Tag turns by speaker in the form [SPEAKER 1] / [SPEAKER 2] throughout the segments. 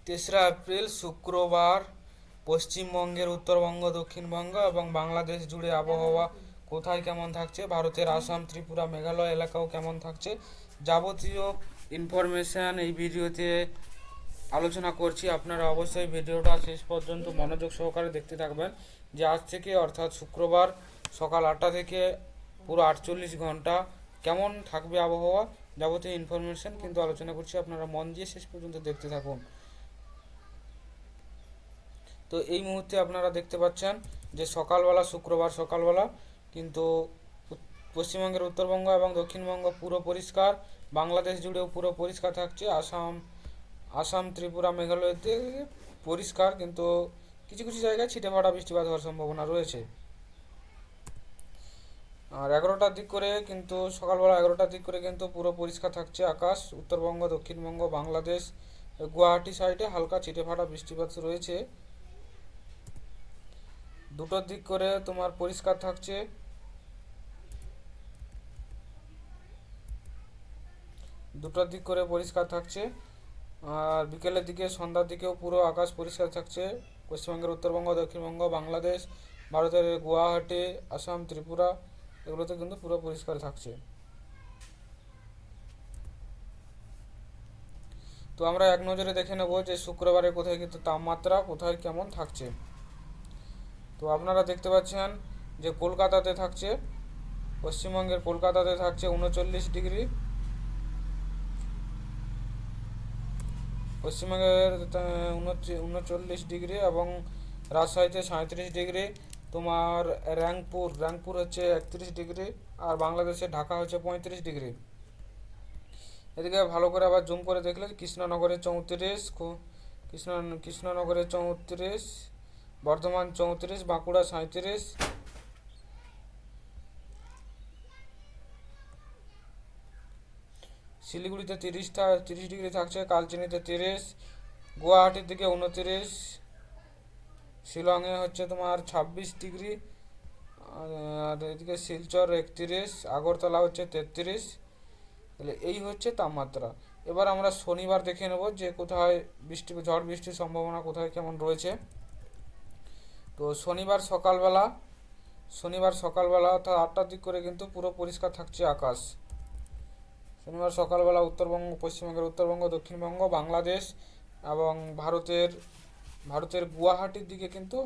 [SPEAKER 1] 3রা April শুক্রবার পশ্চিমবঙ্গের উত্তরবঙ্গ, দক্ষিণবঙ্গ এবং বাংলাদেশ জুড়ে আবহাওয়া কোথায় কেমন থাকছে, ভারতের আসাম, ত্রিপুরা, মেঘালয় এলাকাও কেমন থাকছে, যাবতীয় ইনফরমেশান এই ভিডিওতে আলোচনা করছি। আপনারা অবশ্যই ভিডিওটা শেষ পর্যন্ত মনোযোগ সহকারে দেখতে থাকবেন। যে আজ থেকে অর্থাৎ শুক্রবার সকাল 8টা থেকে পুরো 48 ঘন্টা কেমন থাকবে আবহাওয়া, যাবতীয় ইনফরমেশান কিন্তু আলোচনা করছি। আপনারা মন দিয়ে শেষ পর্যন্ত দেখতে থাকুন। তো এই মুহূর্তে আপনারা দেখতে পাচ্ছেন যে সকালবেলা, শুক্রবার সকালবেলা কিন্তু পশ্চিমবঙ্গের উত্তরবঙ্গ এবং দক্ষিণবঙ্গ পুরো পরিষ্কার, বাংলাদেশ জুড়েও পুরো পরিষ্কার থাকছে। আসাম, ত্রিপুরা, মেঘালয়তে পরিষ্কার, কিন্তু কিছু কিছু জায়গায় ছিটেফাটা বৃষ্টিপাত হওয়ার সম্ভাবনা রয়েছে। আর 11টার দিক করে কিন্তু সকালবেলা 11টার দিক করে কিন্তু পুরো পরিষ্কার থাকছে আকাশ। উত্তরবঙ্গ, দক্ষিণবঙ্গ, বাংলাদেশ, গুয়াহাটি সাইডে হালকা ছিটেফাটা বৃষ্টিপাত রয়েছে। 2টোর দিক করে তোমার পরিষ্কার থাকছে। 2টোর দিক করে পরিষ্কার থাকছে। আর বিকেলের দিকে, সন্ধ্যার দিকেও পুরো আকাশ পরিষ্কার থাকছে। পশ্চিমবঙ্গের উত্তরবঙ্গ, দক্ষিণবঙ্গ, বাংলাদেশ, ভারতের গুয়াহাটি, আসাম, ত্রিপুরা এগুলোতে কিন্তু পুরো পরিষ্কার থাকছে। তো আমরা এক নজরে দেখে নেব যে শুক্রবারে কোথায় কিন্তু তাপমাত্রা কোথায় কেমন থাকছে। তো আপনারা দেখতে পাচ্ছেন যে কলকাতাতে থাকছে, পশ্চিমবঙ্গের কলকাতাতে থাকছে 39 ডিগ্রি, পশ্চিমবঙ্গের 39 ডিগ্রি এবং রাজশাহীতে 37 ডিগ্রি। তোমার রাংপুর হচ্ছে 31 ডিগ্রি, আর বাংলাদেশে ঢাকা হচ্ছে 35 ডিগ্রি। এদিকে ভালো করে আবার জুম করে দেখলে কৃষ্ণনগরে 34, কৃষ্ণনগরে 34, বর্ধমান 34, বাঁকুড়া 37, শিলিগুড়িতে 30 ডিগ্রি থাকছে, কালচিনিতে 30, গুয়াহাটির দিকে 29, শিলংয়ে হচ্ছে তোমার 26 ডিগ্রি, আর এদিকে শিলচর 31, আগরতলা হচ্ছে 33। তাহলে এই হচ্ছে তাপমাত্রা। এবার আমরা শনিবার দেখে নেব যে কোথায় ঝড় বৃষ্টির সম্ভাবনা কোথায় কেমন রয়েছে। তো শনিবার সকালবেলা অর্থাৎ 8টার দিক করে কিন্তু পুরো পরিষ্কার থাকছে আকাশ। শনিবার সকালবেলা পশ্চিমবঙ্গের উত্তরবঙ্গ, দক্ষিণবঙ্গ, বাংলাদেশ এবং ভারতের গুয়াহাটির দিকে কিন্তু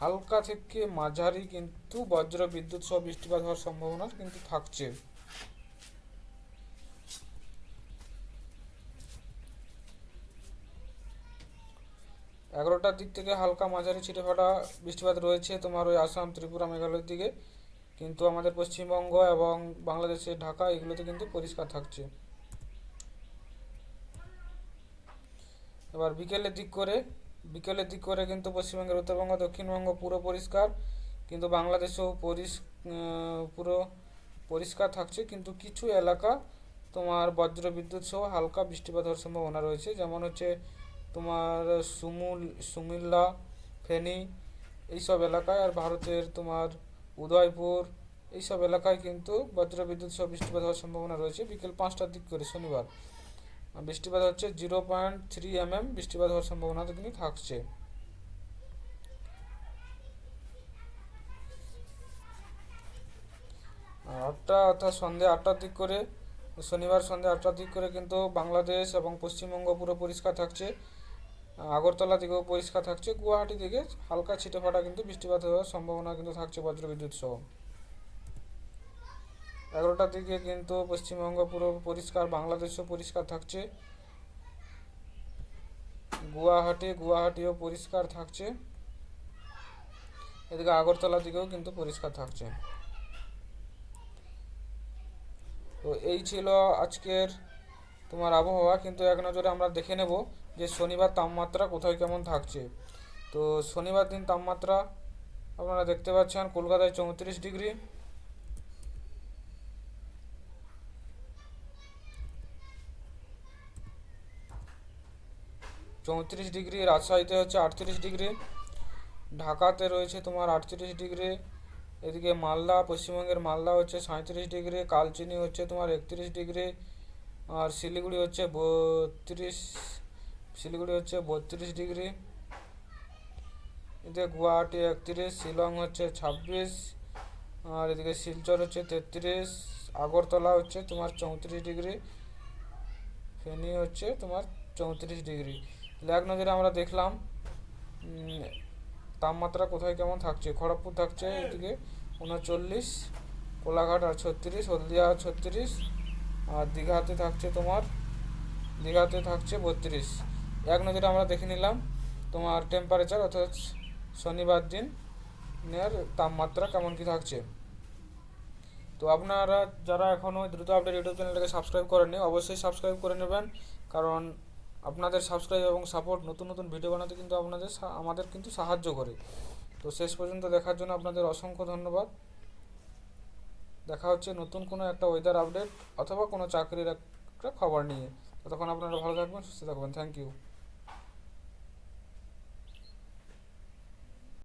[SPEAKER 1] হালকা থেকে মাঝারি কিন্তু বজ্র বিদ্যুৎ সহ বৃষ্টিপাত হওয়ার সম্ভাবনা কিন্তু থাকছে। 11টার দিক থেকে হালকা মাঝারি ছিটেফাটা বৃষ্টিপাত রয়েছে তোমার ওই আসাম, ত্রিপুরা, মেঘালয়ের দিকে, কিন্তু আমাদের পশ্চিমবঙ্গ এবং বাংলাদেশের ঢাকা এগুলোতে কিন্তু পরিষ্কার থাকছে। এবার বিকেলের দিক করে কিন্তু পশ্চিমবঙ্গের উত্তরবঙ্গ, দক্ষিণবঙ্গ পুরো পরিষ্কার, কিন্তু বাংলাদেশেও পুরো পরিষ্কার থাকছে, কিন্তু কিছু এলাকা তোমার বজ্র বিদ্যুৎ সহ হালকা বৃষ্টিপাত হওয়ার সম্ভাবনা রয়েছে, যেমন হচ্ছে তোমার সুমিল্লা, ফেনী এইসব এলাকায়, আর ভারতের তোমার উদয়পুর এইসব এলাকায় কিন্তু বজ্র বিদ্যুৎ সহ বৃষ্টিপাত হওয়ার সম্ভাবনা রয়েছে। বিকেল 5টার দিক করে শনিবার বৃষ্টিপাত হচ্ছে 0.3 mm বৃষ্টিপাত হওয়ার সম্ভাবনা কিন্তু থাকছে। আর 8টা অর্থাৎ সন্ধ্যে 8টার দিক করে, শনিবার সন্ধ্যে 8টার দিক করে কিন্তু বাংলাদেশ এবং পশ্চিমবঙ্গ পুরো পরিষ্কার থাকছে। আগরতলা দিকেও পরিষ্কার থাকছে, গুয়াহাটি দিকে হালকা ছিটেফাটা কিন্তু বৃষ্টিপাত হওয়ার সম্ভাবনা কিন্তু থাকছে বজ্রবিদ্যুৎ সহ। 11টার দিকে কিন্তু পশ্চিমবঙ্গ পুরো পরিষ্কার, বাংলাদেশও পরিষ্কার থাকছে, গুয়াহাটিও পরিষ্কার থাকছে, এদিকে আগরতলা দিকেও কিন্তু পরিষ্কার থাকছে। তো এই ছিল আজকের তোমার আবহাওয়া, কিন্তু এক নজরে আমরা দেখে নেব যে শনিবার তাপমাত্রা কোথায় কেমন থাকছে। তো শনিবার দিন তাপমাত্রা আপনারা দেখতে পাচ্ছেন কলকাতায় 34 ডিগ্রি, রাজশাহীতে হচ্ছে 38 ডিগ্রি, ঢাকাতে রয়েছে তোমার 38 ডিগ্রি, এদিকে মালদা, পশ্চিমবঙ্গের মালদা হচ্ছে 37 ডিগ্রি, কালচিনি হচ্ছে তোমার 31 ডিগ্রি, আর শিলিগুড়ি হচ্ছে শিলিগুড়ি হচ্ছে 32 ডিগ্রি, এদিকে গুয়াহাটি 31, শিলং হচ্ছে 26, আর এদিকে শিলচর হচ্ছে 33, আগরতলা হচ্ছে তোমার 34 ডিগ্রি, ফেনী হচ্ছে তোমার 34 ডিগ্রি। এক নজরে আমরা দেখলাম তাপমাত্রা কোথায় কেমন থাকছে। খড়গপুর থাকছে এদিকে 39, কোলাঘাট আর 36, হলদিয়া 36, আর দীঘাতে থাকছে 32। এক নজরে আমরা দেখে নিলাম তোমার টেম্পারেচার, অর্থাৎ শনিবার দিন তাপমাত্রা কেমন কি থাকছে। তো আপনারা যারা এখনও দ্রুত আপডেট ইউটিউব চ্যানেলটাকে সাবস্ক্রাইব করেননি, অবশ্যই সাবস্ক্রাইব করে নেবেন, কারণ আপনাদের সাবস্ক্রাইব এবং সাপোর্ট নতুন নতুন ভিডিও বানাতে কিন্তু আমাদের কিন্তু সাহায্য করে। তো শেষ পর্যন্ত দেখার জন্য আপনাদের অসংখ্য ধন্যবাদ। দেখা হচ্ছে নতুন কোনো একটা ওয়েদার আপডেট অথবা কোনো চাকরির একটা খবর নিয়ে। ততক্ষণ আপনারা ভালো থাকবেন, সুস্থ থাকবেন। Thank you.